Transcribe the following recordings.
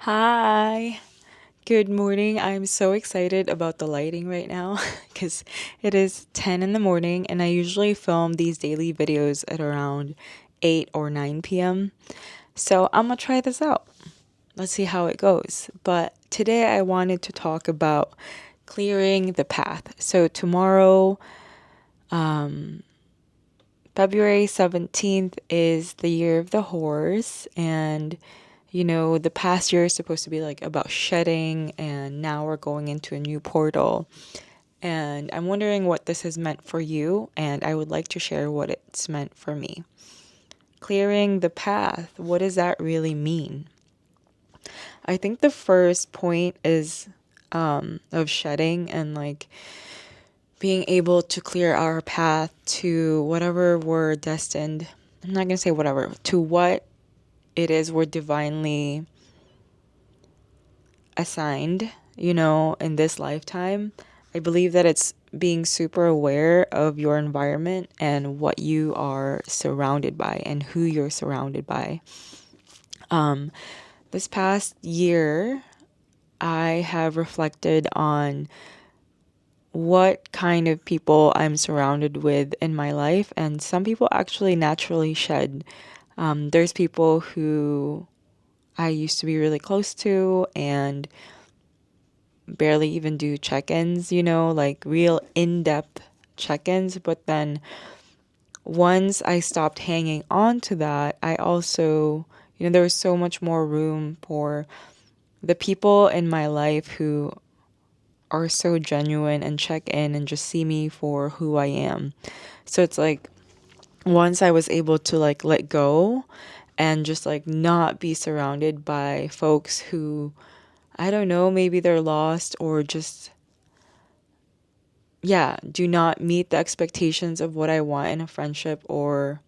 Hi. Good morning. I'm so excited about the lighting right now because it is 10 in the morning and I usually film these daily videos at around 8 or 9 p.m. So I'm going to try this out. Let's see how it goes. But today I wanted to talk about clearing the path. So tomorrow, February 17th is the year of the horse, and the past year is supposed to be like about shedding, and now we're going into a new portal. And I'm wondering what this has meant for you, and I would like to share what it's meant for me. Clearing the path, what does that really mean? I think the first point is of shedding and like being able to clear our path to whatever we're destined. I'm not going to say whatever, to what it is we're divinely assigned, in this lifetime. I believe that it's being super aware of your environment and what you are surrounded by and who you're surrounded by. This past year, I have reflected on what kind of people I'm surrounded with in my life, and some people actually naturally shed. There's people who I used to be really close to and barely even do check-ins, like real in-depth check-ins. But then once I stopped hanging on to that, I also, there was so much more room for the people in my life who are so genuine and check in and just see me for who I am. So it's like once I was able to like let go and just like not be surrounded by folks who, I don't know, maybe they're lost or just, yeah, do not meet the expectations of what I want in a friendship or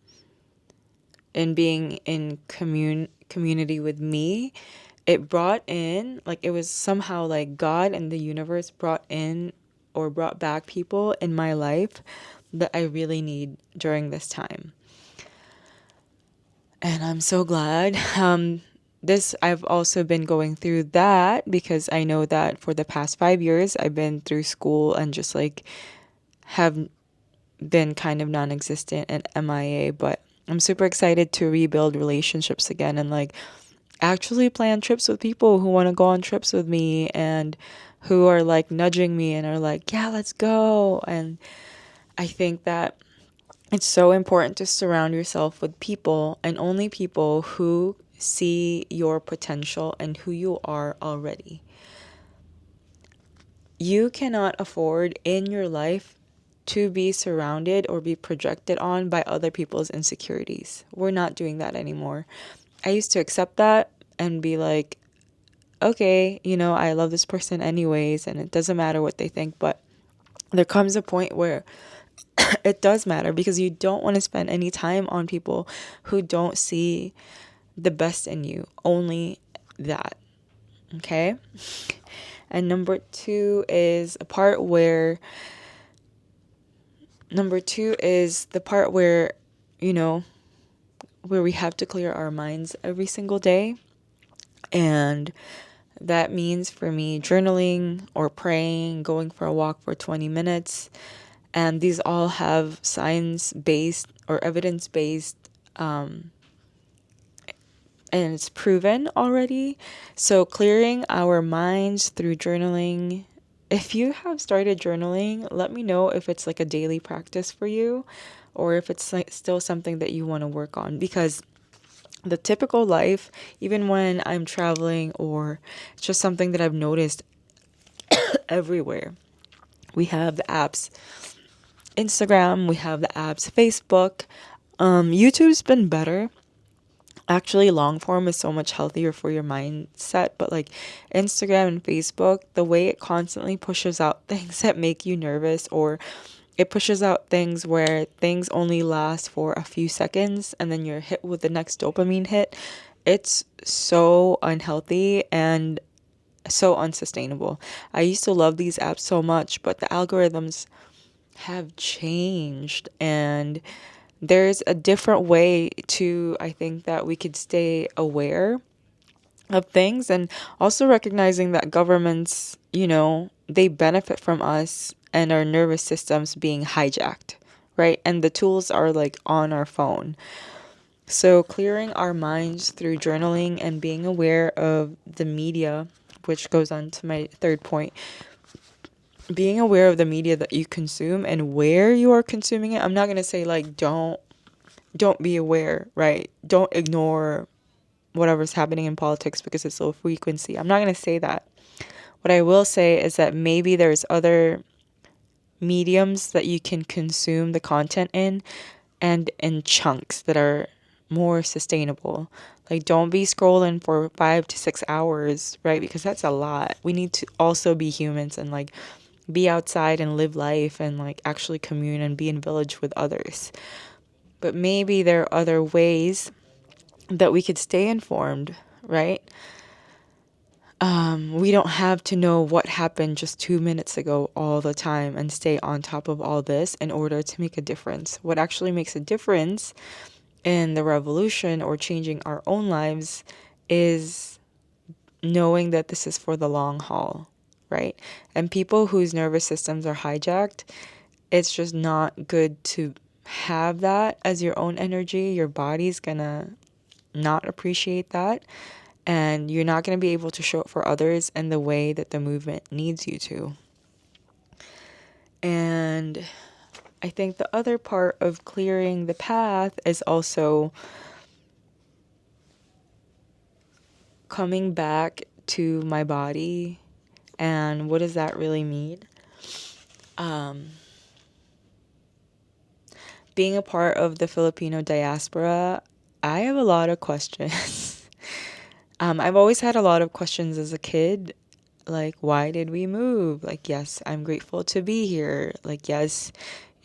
in being in community with me. It brought in, like, it was somehow like God and the universe brought in or brought back people in my life that I really need during this time. And I'm so glad. This I've also been going through that because I know that for the past 5 years I've been through school and just like have been kind of non-existent and MIA, but I'm super excited to rebuild relationships again and like actually plan trips with people who want to go on trips with me and who are like nudging me and are like, yeah, let's go. And I think that it's so important to surround yourself with people and only people who see your potential and who you are already. You cannot afford in your life to be surrounded or be projected on by other people's insecurities. We're not doing that anymore. I used to accept that and be like, okay, I love this person anyways, and it doesn't matter what they think. But there comes a point where it does matter because you don't want to spend any time on people who don't see the best in you, only that. Okay? And number two is the part where, you know, where we have to clear our minds every single day. And that means for me journaling or praying, going for a walk for 20 minutes. And these all have science based or evidence based, and it's proven already. So clearing our minds through journaling. If you have started journaling, let me know if it's like a daily practice for you or if it's like still something that you want to work on, because the typical life, even when I'm traveling or it's just something that I've noticed everywhere. We have the apps Instagram, we have the apps Facebook. YouTube's been better. Actually, long form is so much healthier for your mindset, but like Instagram and Facebook, the way it constantly pushes out things that make you nervous, or it pushes out things where things only last for a few seconds and then you're hit with the next dopamine hit. It's so unhealthy and so unsustainable. I used to love these apps so much, but the algorithms have changed, and there's a different way to, I think, that we could stay aware of things, and also recognizing that governments, they benefit from us and our nervous systems being hijacked, right? And the tools are like on our phone. So clearing our minds through journaling and being aware of the media, which goes on to my third point, being aware of the media that you consume and where you are consuming it. I'm not going to say like don't be aware, right? Don't ignore whatever's happening in politics because it's low frequency. I'm not going to say that. What I will say is that maybe there's other mediums that you can consume the content in, and in chunks that are more sustainable. Like, don't be scrolling for 5 to 6 hours, right? Because that's a lot. We need to also be humans and like be outside and live life and like actually commune and be in village with others. But maybe there are other ways that we could stay informed, right? We don't have to know what happened just 2 minutes ago all the time and stay on top of all this in order to make a difference. What actually makes a difference in the revolution or changing our own lives is knowing that this is for the long haul, right? And people whose nervous systems are hijacked, it's just not good to have that as your own energy. Your body's gonna not appreciate that, and you're not going to be able to show it for others in the way that the movement needs you to. And I think the other part of clearing the path is also coming back to my body. And what does that really mean? Being a part of the Filipino diaspora, I have a lot of questions. I've always had a lot of questions as a kid. Like, why did we move? Like, yes, I'm grateful to be here. Like, yes,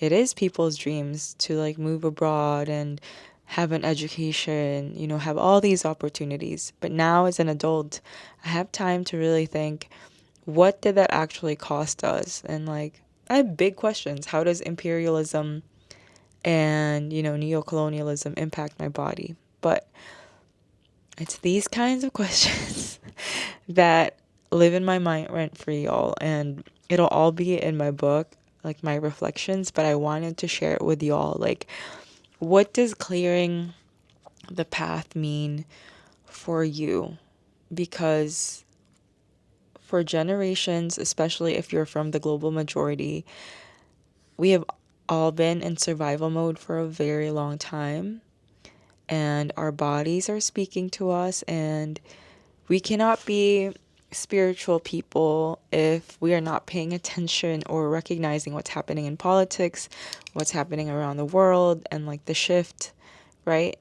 it is people's dreams to like move abroad and have an education, have all these opportunities. But now as an adult, I have time to really think, what did that actually cost us? And like, I have big questions. How does imperialism and, neocolonialism impact my body? But it's these kinds of questions that live in my mind rent free, y'all. And it'll all be in my book, like my reflections, but I wanted to share it with y'all. Like, what does clearing the path mean for you? Because for generations, especially if you're from the global majority, we have all been in survival mode for a very long time. And our bodies are speaking to us, and we cannot be spiritual people if we are not paying attention or recognizing what's happening in politics, what's happening around the world, and like the shift, right?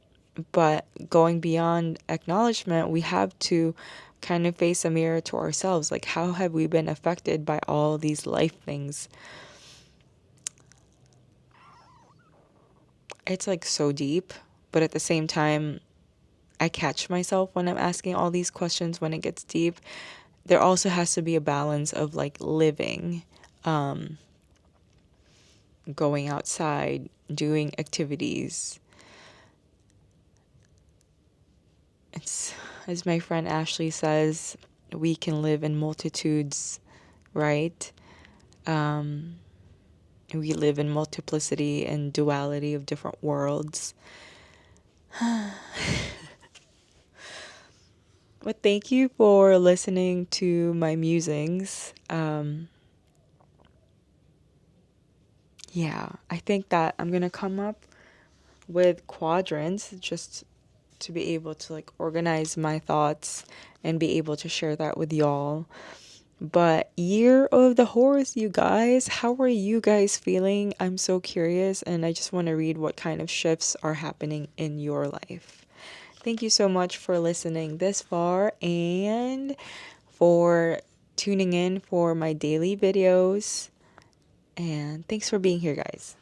But going beyond acknowledgement, we have to kind of face a mirror to ourselves. Like, how have we been affected by all these life things? It's like so deep, but at the same time, I catch myself when I'm asking all these questions when it gets deep. There also has to be a balance of like living, going outside, doing activities. It's, as my friend Ashley says, we can live in multitudes, right? We live in multiplicity and duality of different worlds. But thank you for listening to my musings. Yeah, I think that I'm gonna come up with quadrants just to be able to like organize my thoughts and be able to share that with y'all. But year of the horse, you guys, how are you guys feeling? I'm so curious, and I just want to read what kind of shifts are happening in your life. Thank you so much for listening this far and for tuning in for my daily videos. And thanks for being here, guys.